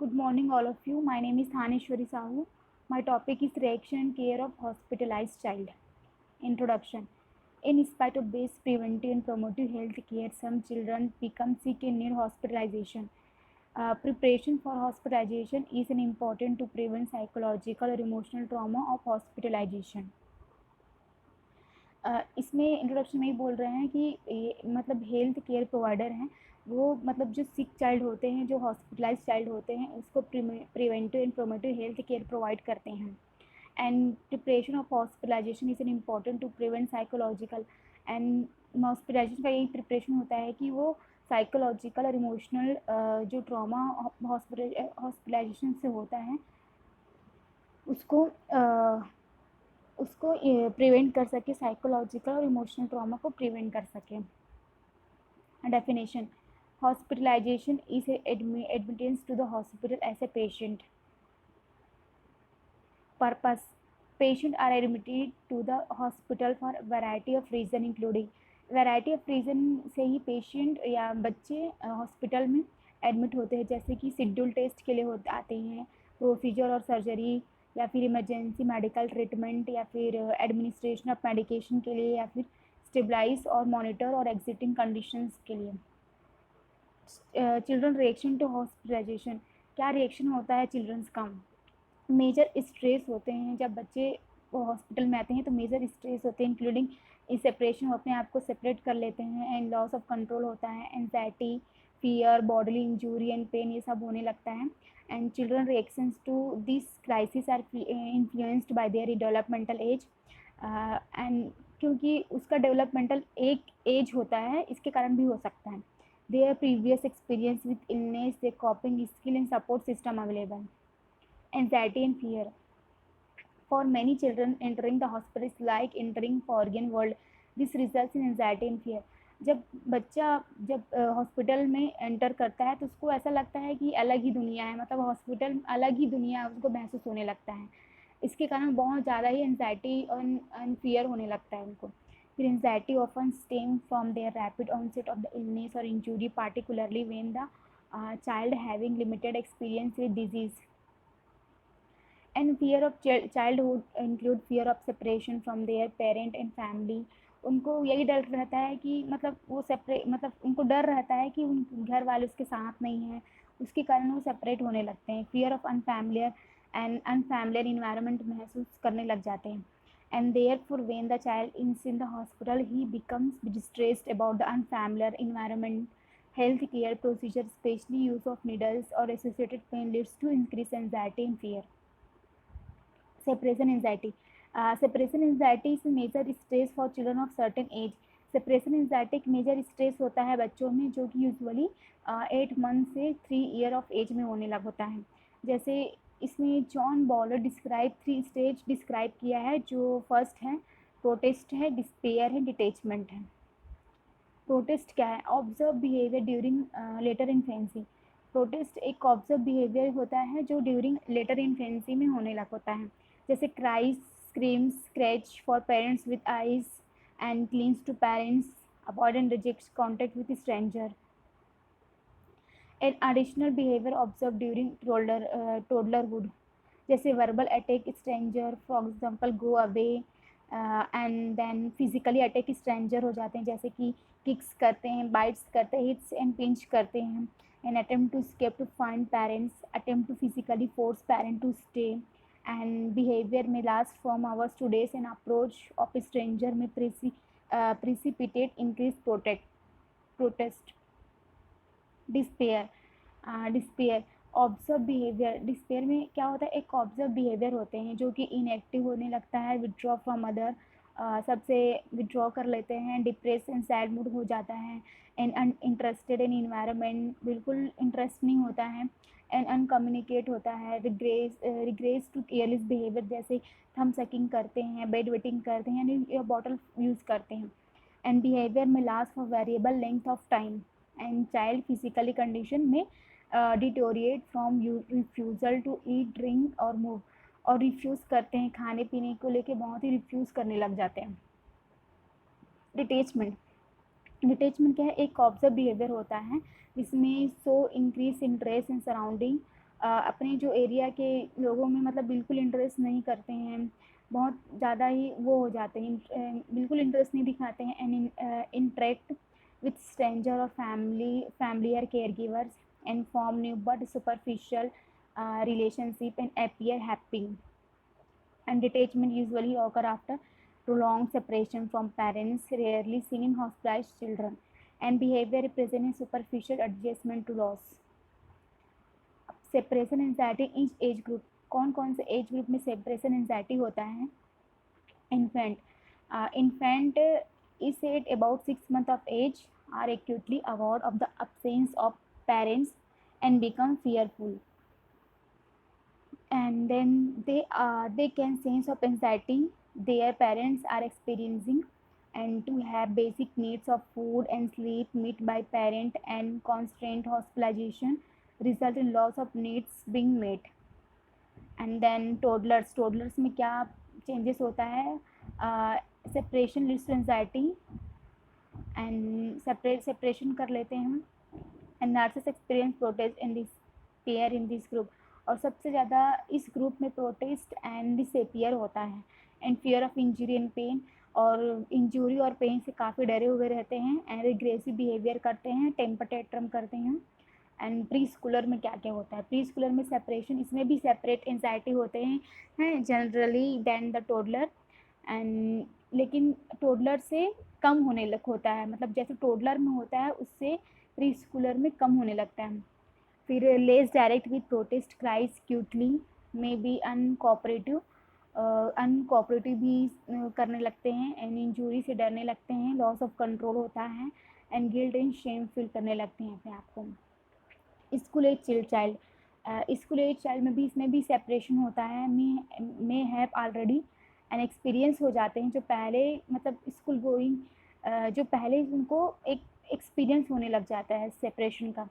Good morning, all of you. My name is Thaneshwari Sahu. My topic is reaction and care of hospitalized child. Introduction. In spite of best preventive and promotive health care, some children become sick and need hospitalization. Preparation for hospitalization is an important to prevent psychological or emotional trauma of hospitalization. इसमें introduction में ही बोल रहे हैं कि मतलब health care provider हैं वो मतलब जो सिक चाइल्ड होते हैं, जो हॉस्पिटलाइज चाइल्ड होते हैं, उसको preventive and promotive health care provide करते हैं. And preparation of hospitalisation is an important to prevent psychological. And hospitalisation का यही प्रिपरेशन होता है कि वो साइकोलॉजिकल और इमोशनल जो ट्रॉमा हॉस्पिटलाइजेशन से होता है उसको प्रिवेंट कर सके, साइकोलॉजिकल और इमोशनल ट्रॉमा को प्रिवेंट कर सके. Definition. Hospitalisation is admittance to the hospital as a patient. Purpose. Patient are admitted to the hospital for variety of reason including. Variety of reason से ही पेशेंट या बच्चे हॉस्पिटल में admit होते हैं, जैसे कि शेड्यूल टेस्ट के लिए आते हैं, प्रोसीजर और सर्जरी, या फिर इमरजेंसी मेडिकल ट्रीटमेंट, या फिर एडमिनिस्ट्रेशन ऑफ मेडिकेशन के लिए, या फिर स्टेबलाइज और मॉनिटर और एग्जिटिंग कंडीशंस के लिए. Children reaction to hospitalisation. क्या रिएक्शन होता है चिल्ड्रंस का? मेजर स्ट्रेस होते हैं जब बच्चे हॉस्पिटल में आते हैं, तो मेजर स्ट्रेस होते हैं इंक्लूडिंग सेपरेशन, वो अपने आप को सेपरेट कर लेते हैं, एंड लॉस ऑफ कंट्रोल होता है, anxiety, fear, bodily injury and pain, ये सब होने लगता है. And children reactions to this crisis are influenced by their developmental age. And क्योंकि उसका डेवलपमेंटल एक एज होता है, इसके कारण भी हो सकता है. Their previous experience with illness, their coping skill and support system available. Anxiety and fear. For many children, entering the hospital is like entering foreign world. This results in anxiety and fear. जब बच्चा hospital में enter करता है तो उसको ऐसा लगता है कि अलग ही दुनिया है, मतलब हॉस्पिटल अलग ही दुनिया उसको महसूस होने लगता है. इसके कारण बहुत ज़्यादा ही एंजाइटी और फियर होने लगता है उनको. फिर anxiety often stem from their rapid onset of the illness और injury, particularly when the child having limited experience with disease. And fear of childhood include fear of separation from their parent and family. उनको यही डर रहता है कि मतलब वो separate, मतलब उनको डर रहता है कि उन घर वाले उसके साथ नहीं हैं, उसके कारण वो सेपरेट होने लगते हैं. फियर ऑफ अनफैमिलियर इन्वायरमेंट महसूस करने लग जाते हैं. And therefore when the child is in the hospital he becomes distressed about the unfamiliar environment. Health care procedure, specially use of needles और associated pain, leads to increase anxiety and fear. Separation anxiety. Separation anxiety is a major stress for children of certain age. Separation anxiety एक major stress होता है बच्चों में, जो कि usually 8 month से 3 year of as में होने लग होता है. जैसे इसमें John bowler describe 3 stage describe किया है. जो फर्स्ट है प्रोटेस्ट है, डिस्पेयर है, डिटेचमेंट है. प्रोटेस्ट क्या है? Observe behaviour during later infancy. Protest एक ऑब्जर्व बिहेवियर होता है जो ड्यूरिंग लेटर इन्फेंसी में होने लग होता है, जैसे cries, screams, scratch for parents with eyes and clings to parents, avoid and rejects contact with stranger. An additional behavior observe during toddlerhood, जैसे verbal attack stranger, for example go away, and then physically attack stranger हो जाते हैं, जैसे कि kicks करते हैं, bytes करते हैं, हिट्स एंड पिंच करते हैं. An attempt to escape to find parents, attempt to physically force parent to stay. And behavior में last from hours to days. And approach of stranger में precipitate increase protest. Despair. Despair observe behavior. Despair में क्या होता है? एक observe behaviour होते हैं जो कि इनएक्टिव होने लगता है, विड्रॉ फ्रॉम अदर, सबसे विड्रॉ कर लेते हैं, डिप्रेस एंड सैड मूड हो जाता है, एंड अनइंटरेस्टेड इन इन्वायरमेंट, बिल्कुल इंटरेस्ट नहीं होता है, एंड अनकम्युनिकेट होता है, रिग्रेस टू केयरलेस बिहेवियर, जैसे थम सकिंग करते हैं, बेड वेटिंग करते हैं, यानी बॉटल यूज़ करते हैं. एंड बिहेवियर में last for variable length of time. And child physically condition में deteriorate from refusal to eat, drink और मूव. और रिफ्यूज़ करते हैं, खाने पीने को लेके बहुत ही रिफ्यूज़ करने लग जाते हैं. डिटेचमेंट. डिटेचमेंट क्या है? एक ऑब्जर्व बिहेवियर होता है जिसमें so increase interest in surrounding अपने जो एरिया के लोगों में मतलब बिल्कुल इंटरेस्ट नहीं करते हैं, बहुत ज़्यादा ही वो हो जाते हैं, बिल्कुल इंटरेस्ट नहीं दिखाते हैं and interact with stranger or family or caregivers and form new but superficial relationship and appear happy. And detachment usually occur after prolonged separation from parents, rarely seen in hospitalized children, and behavior representing superficial adjustment to loss. Separation anxiety each age group, कौन कौन से age group में separation anxiety होता है? Infant is at about 6 months of age are acutely aware of the absence of parents and become fearful, and then they can sense of anxiety their parents are experiencing, and to have basic needs of food and sleep met by parent and constant hospitalization result in loss of needs being met. And then toddlers में क्या changes होता है? Separation leads to anxiety and separation कर लेते हैं हम, and nurses experience protest in this pair in this group, और सबसे ज़्यादा इस ग्रुप में प्रोटेस्ट एंड डिसअपियर होता है, and fear of injury and pain, और इंजरी और पेन से काफ़ी डरे हुए रहते हैं, एंड एग्रेसिव बिहेवियर करते हैं, टेम्पर टेट्रम करते हैं। एंड प्री स्कूलर में क्या क्या होता है? प्री स्कूलर में सेपरेशन, इसमें भी सेपरेट एंजाइटी होते हैं generally then the toddler, and लेकिन टोडलर से कम होने लग होता है, मतलब जैसे टोडलर में होता है उससे प्री स्कूलर में कम होने लगता है। फिर less direct with protest cries cutely में बी अनकोऑपरेटिव, अनकोऑपरेटिव भी करने लगते हैं, एंड इंजरी से डरने लगते हैं, लॉस ऑफ कंट्रोल होता है, and guilt and shame feel करने लगते हैं अपने आप को। School age child, school age child में भी इसमें भी सेपरेशन होता है, may have already an experience हो जाते हैं, जो पहले मतलब स्कूल गोइंग जो पहले उनको एक एक्सपीरियंस होने लग जाता है सेपरेशन का,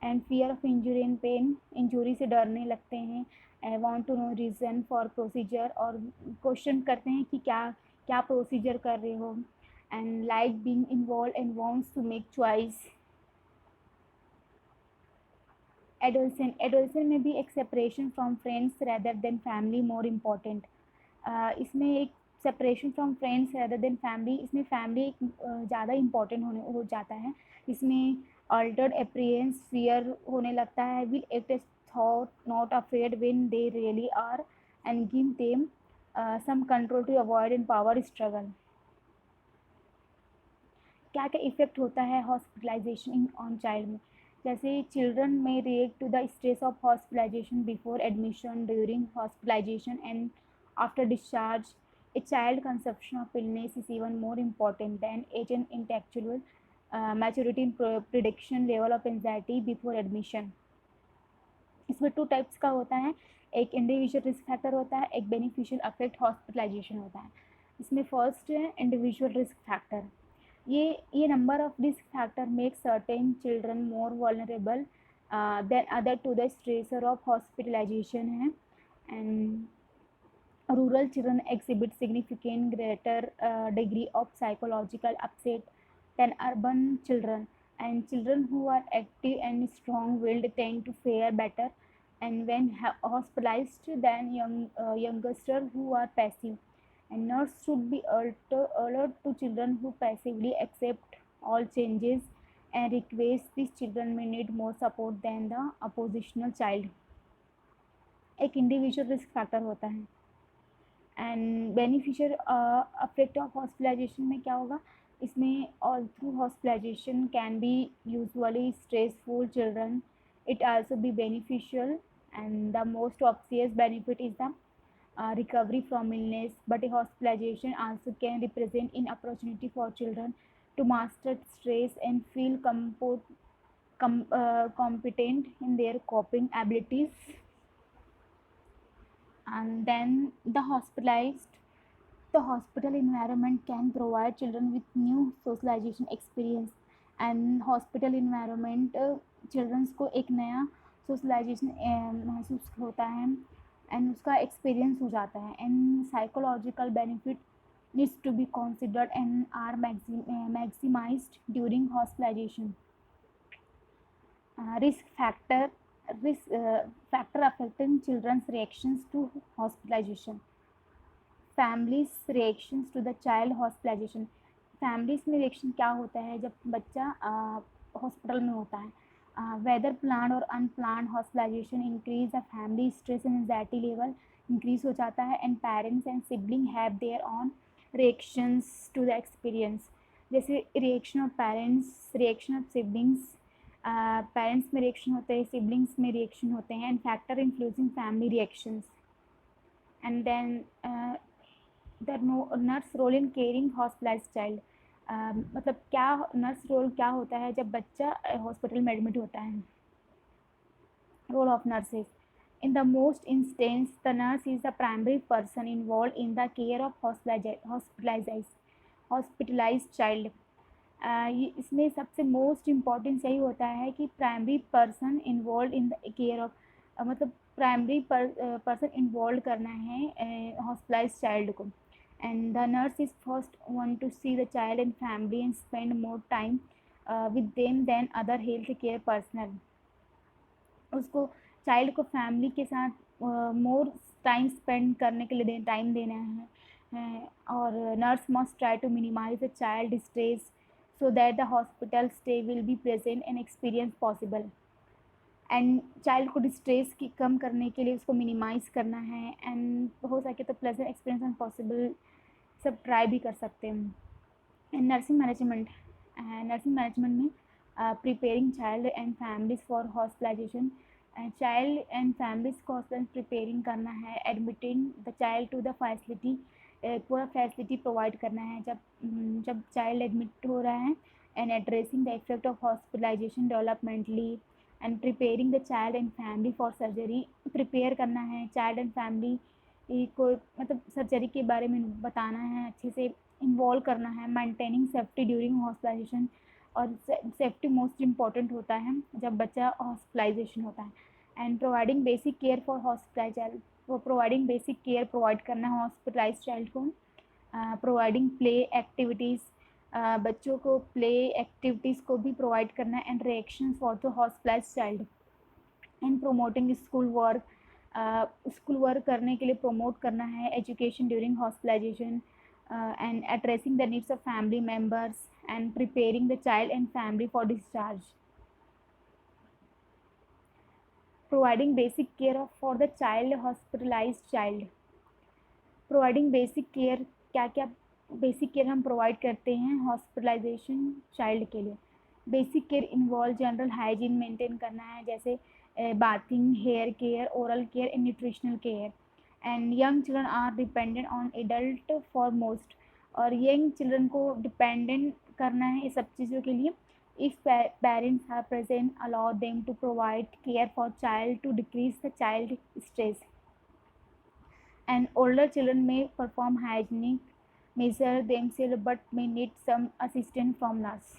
and fear of injury and pain, injury से डरने लगते हैं, I want to know reason for procedure, और क्वेश्चन करते हैं कि क्या क्या प्रोसीजर कर रहे हो, and like being involve and wants to make choice. Adolescent में भी एक separation from friends rather than family more important, इसमें एक separation from friends rather than family, इसमें फैमिली ज़्यादा इम्पॉर्टेंट हो जाता है, इसमें अल्टर्ड अपीयरेंस फियर होने लगता है, will act as thought not afraid when they really are, and give them some control to avoid and power struggle. क्या क्या इफेक्ट होता है हॉस्पिटलाइजेशन इन ऑन चाइल्ड में? जैसे चिल्ड्रन में react to the stress of hospitalisation before admission, during hospitalisation and after discharge. A child conception of illness is even more important than age and intellectual maturity in prediction level of anxiety before admission. इसमें 2 types का होता है, एक individual risk factor होता है, एक beneficial affect hospitalisation होता है। इसमें फर्स्ट है इंडिविजुअल रिस्क फैक्टर, ये number of risk factor make certain children more vulnerable than other to the stressor of hospitalization है, and rural children exhibit significant greater degree of psychological upset than urban children, and children who are active and strong-willed tend to fare better and when hospitalized than youngsters who are passive, and nurses should be alert to children who passively accept all changes and request these children may need more support than the oppositional child। एक individual risk factor होता है, and beneficial affect of hospitalization में क्या होगा? इसमें all through hospitalization can be usually stressful children, it also be beneficial, and the most obvious benefit is the recovery from illness, but a hospitalization also can represent an opportunity for children to master stress and feel competent in their coping abilities। And then the hospital environment can provide children with new socialization experience, and hospital environment children को एक नया socialization महसूस होता है, and उसका experience हो जाता है, and psychological benefit needs to be considered and are maximized during hospitalization. Risk factor risk factor affecting children's reactions to hospitalization. Families reactions to the child hospitalization. Families में reaction क्या होता है जब बच्चा हॉस्पिटल में होता है. वेदर प्लान और unplan hospitalization increase the family stress and anxiety level increase हो जाता है. And parents and sibling have their own reactions to the experience. जैसे reaction of parents, reaction of siblings. Parents में reaction होते हैं, siblings में reaction होते हैं. And factor influencing family reactions. And then the nurse role in caring hospitalized child. मतलब क्या nurse role क्या होता है जब बच्चा हॉस्पिटल में एडमिट होता है. Role of nurses. In the most instance, the nurse is the primary person involved in the care of hospitalized child. इसमें सबसे मोस्ट इम्पॉर्टेंस यही होता है कि primary person involve in the care of, मतलब प्राइमरी पर्सन इन्वॉल्व करना है hospitalized child को. And the nurse is first one to see the child and family and spend more time with them than other health care personal. उसको child को family के साथ more time spend करने के लिए टाइम देना है. और nurse must try to minimize the child stress so that the hospital stay will be present and experience possible. And child को डिस्ट्रेस की कम करने के लिए उसको मिनिमाइज़ करना है. एंड हो सके तो प्लेजेंट एक्सपीरियंस एंड पॉसिबल सब ट्राई भी कर सकते हैं. And nursing management. Nursing management में preparing child and families for hospitalization. Child and families को हॉस्पिटल प्रिपेयरिंग करना है. Admitting the child to the facility. पूरा फैसिलिटी प्रोवाइड करना है जब चाइल्ड एडमिट हो रहा है. And addressing the effect of hospitalization developmentally. And preparing the child and family for surgery. Prepare करना है चाइल्ड एंड फैमिली को, मतलब सर्जरी के बारे में बताना है, अच्छे से इन्वॉल्व करना है. Maintaining safety during hospitalization. और सेफ्टी मोस्ट इम्पॉर्टेंट होता है जब बच्चा हॉस्पिटलाइजेशन होता है. And providing basic care for hospitalize child. वो प्रोवाइडिंग बेसिक केयर प्रोवाइड करना है हॉस्पिटलाइज चाइल्ड को. Providing play activities. बच्चों को प्ले एक्टिविटीज़ को भी प्रोवाइड करना है. And reaction for the hospitalize child. And promoting school work. School work करने के लिए प्रोमोट करना है. Education during hospitalisation. And addressing the needs of family members. And preparing the child and family for discharge. Providing basic care for the child hospitalised child. Providing basic care. क्या क्या basic care हम provide करते हैं hospitalisation child के लिए. Basic care involve general hygiene maintain करना है, जैसे bathing, hair care, oral care and nutritional care. And young children are dependent on adult for most. और यंग चिल्ड्रन को डिपेंडेंट करना है ये सब चीज़ों के लिए. If parents are present, allow them to provide care for child to decrease the child stress. And older children may perform hygienic measure themselves but may need some assistance from nurse.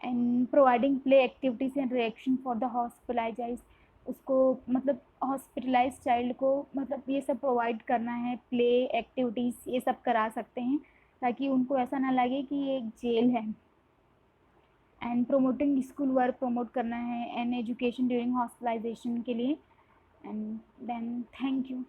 And providing play activities and reaction for the hospitalized. उसको मतलब hospitalise child को मतलब ये सब provide करना है. Play activities ये सब करा सकते हैं ताकि उनको ऐसा ना लगे कि ये एक जेल है. And promoting school work promote करना है. एंड एजुकेशन ड्यूरिंग हॉस्पिटलाइजेशन के लिए. And then thank you.